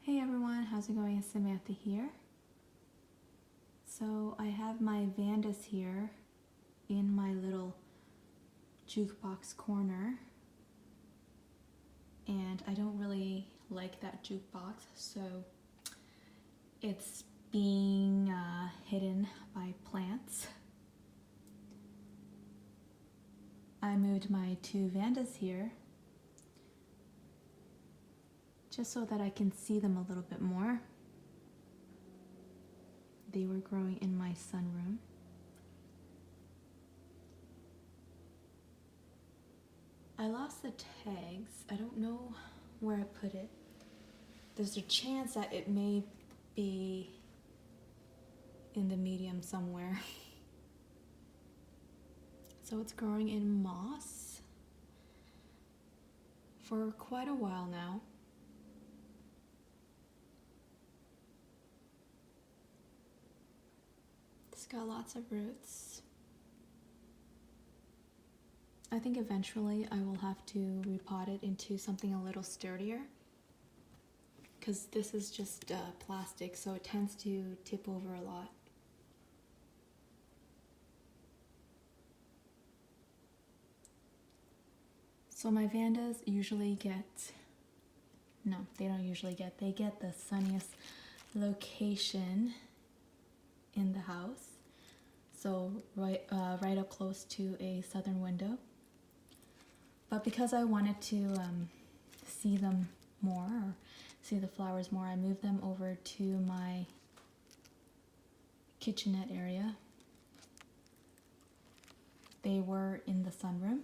Hey everyone, how's it going? It's Samantha here. So I have my vandas here in my little jukebox corner, and I don't really like that jukebox, so it's being hidden by plants. I moved my two vandas here just so that I can see them a little bit more. They were growing in my sunroom. I lost the tags. I don't know where I put it. There's a chance that it may be in the medium somewhere. So it's growing in moss for quite a while now. It's got lots of roots. I think eventually I will have to repot it into something a little sturdier, because this is just plastic, so it tends to tip over a lot. So my vandas usually get, no, they don't usually get, they get the sunniest location in the house. So right up close to a southern window. But because I wanted to see them more, or see the flowers more, I moved them over to my kitchenette area. They were in the sunroom.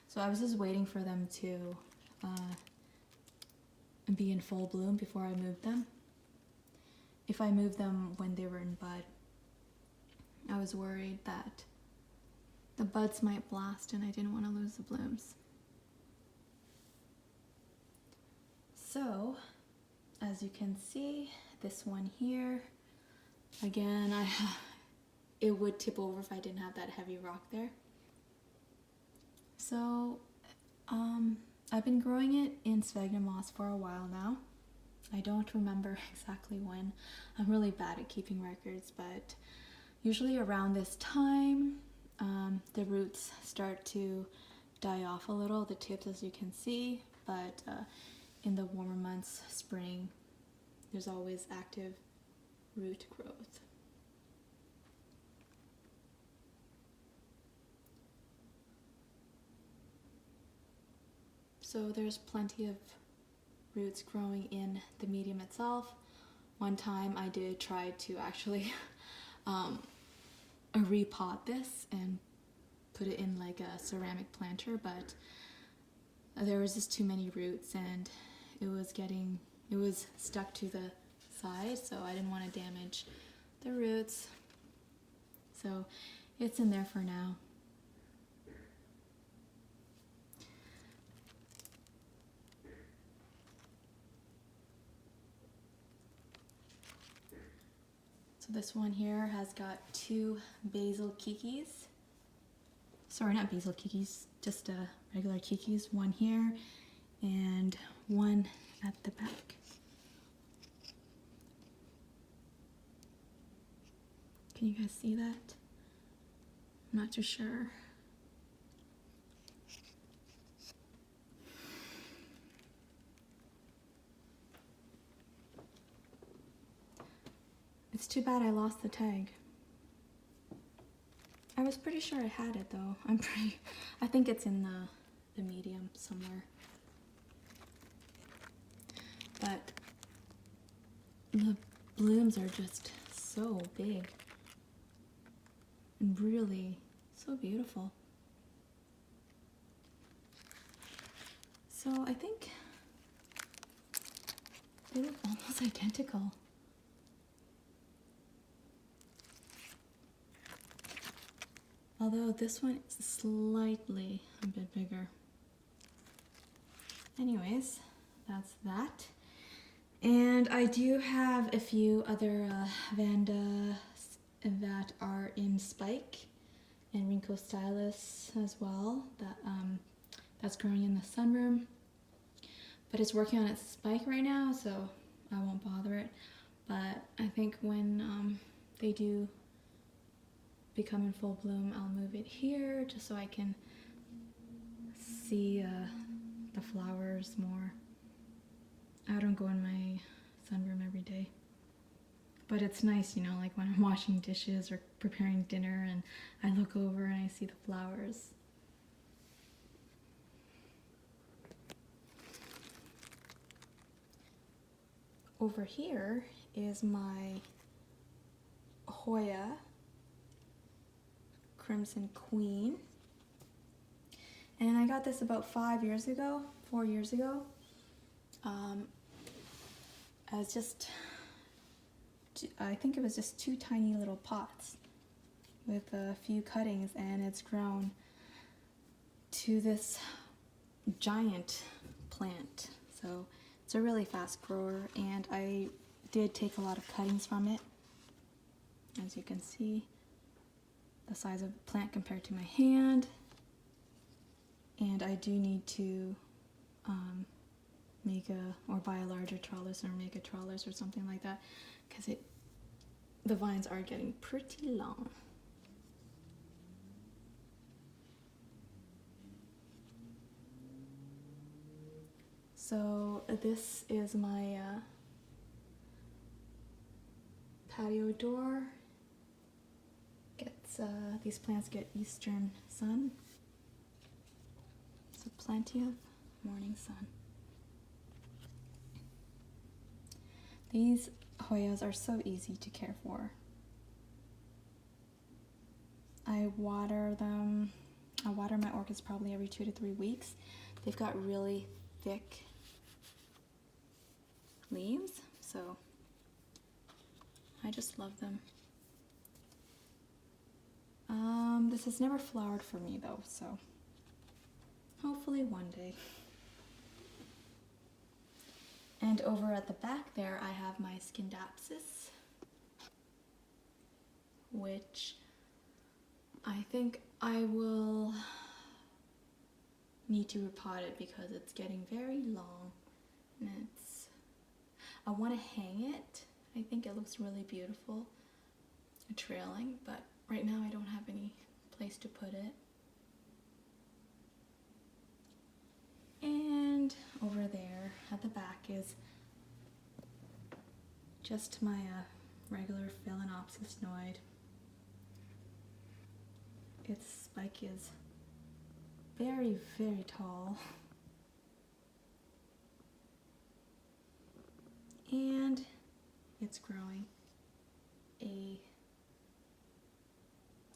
So I was just waiting for them to be in full bloom before I moved them. If I moved them when they were in bud, I was worried that the buds might blast and I didn't want to lose the blooms. So, as you can see, this one here, again, it would tip over if I didn't have that heavy rock there. So, I've been growing it in sphagnum moss for a while now. I don't remember exactly when. I'm really bad at keeping records, but usually around this time, the roots start to die off a little, the tips as you can see, but in the warmer months, spring, there's always active root growth. So there's plenty of roots growing in the medium itself. One time I did try to actually repot this and put it in like a ceramic planter, but there was just too many roots and it was stuck to the side, so I didn't want to damage the roots. So it's in there for now. So this one here has got two basil kikis. Sorry, not basil kikis, just regular kikis. One here and one at the back. Can you guys see that? I'm not too sure. It's too bad I lost the tag. I was pretty sure I had it though. I think it's in the medium somewhere. But the blooms are just so big and really so beautiful. So I think they look almost identical. Although this one is slightly a bit bigger. Anyways, that's that. And I do have a few other vandas that are in spike and Rinco stylus as well. That's growing in the sunroom, but it's working on its spike right now, so I won't bother it. But I think when they do become in full bloom, I'll move it here just so I can see the flowers more. I don't go in my sunroom every day. But it's nice, you know, like when I'm washing dishes or preparing dinner and I look over and I see the flowers. Over here is my Hoya Crimson Queen. And I got this about 4 years ago. As just, I think it was just 2 tiny little pots with a few cuttings, and it's grown to this giant plant. So it's a really fast grower, and I did take a lot of cuttings from it. As you can see, the size of the plant compared to my hand. And I do need to buy a larger trellis or make a trellis or something like that, because the vines are getting pretty long. So this is my patio door. These plants get eastern sun, so plenty of morning sun. These Hoyas are so easy to care for. I water my orchids probably every 2 to 3 weeks. They've got really thick leaves, so I just love them. This has never flowered for me though, so hopefully one day. And over at the back there, I have my Scindapsus, which I think I will need to repot it because it's getting very long, and I want to hang it. I think it looks really beautiful, trailing, but right now I don't have any place to put it. And over there at the back is just my regular Phalaenopsis noid. Its spike is very, very tall. And it's growing a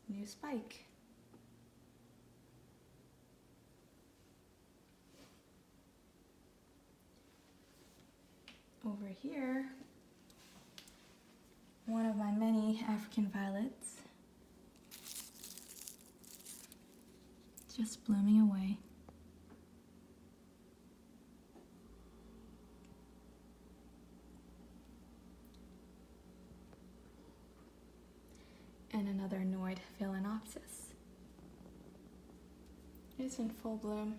new spike. Over here, one of my many African violets, just blooming away. And another noid Phalaenopsis. It's in full bloom.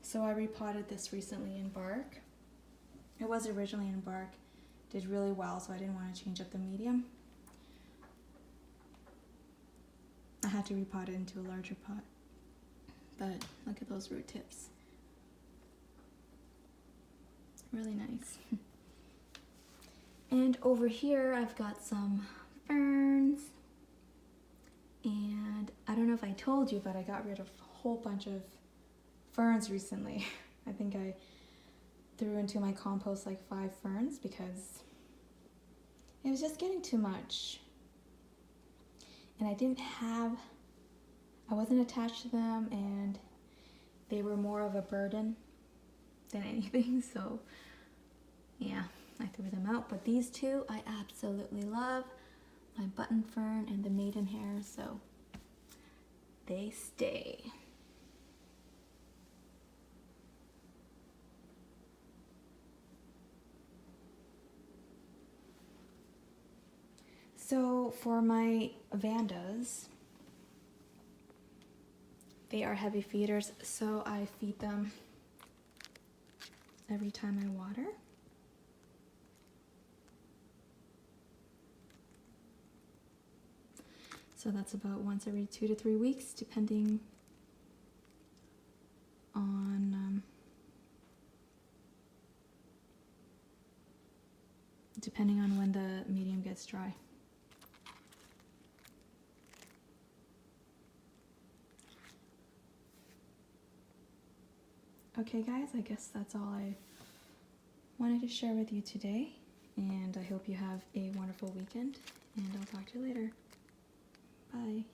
So I repotted this recently in bark. It was originally in bark, did really well, so I didn't want to change up the medium. I had to repot it into a larger pot. But look at those root tips. Really nice. And over here I've got some ferns. And I don't know if I told you, but I got rid of a whole bunch of ferns recently. I think I threw into my compost like 5 ferns because it was just getting too much. And I wasn't attached to them, and they were more of a burden than anything, so yeah, I threw them out. But these two I absolutely love, my button fern and the maidenhair, so they stay. So for my vandas, They are heavy feeders, so I feed them every time I water. So that's about once every 2 to 3 weeks, depending on when the medium gets dry. Okay guys, I guess that's all I wanted to share with you today, and I hope you have a wonderful weekend, and I'll talk to you later. Bye.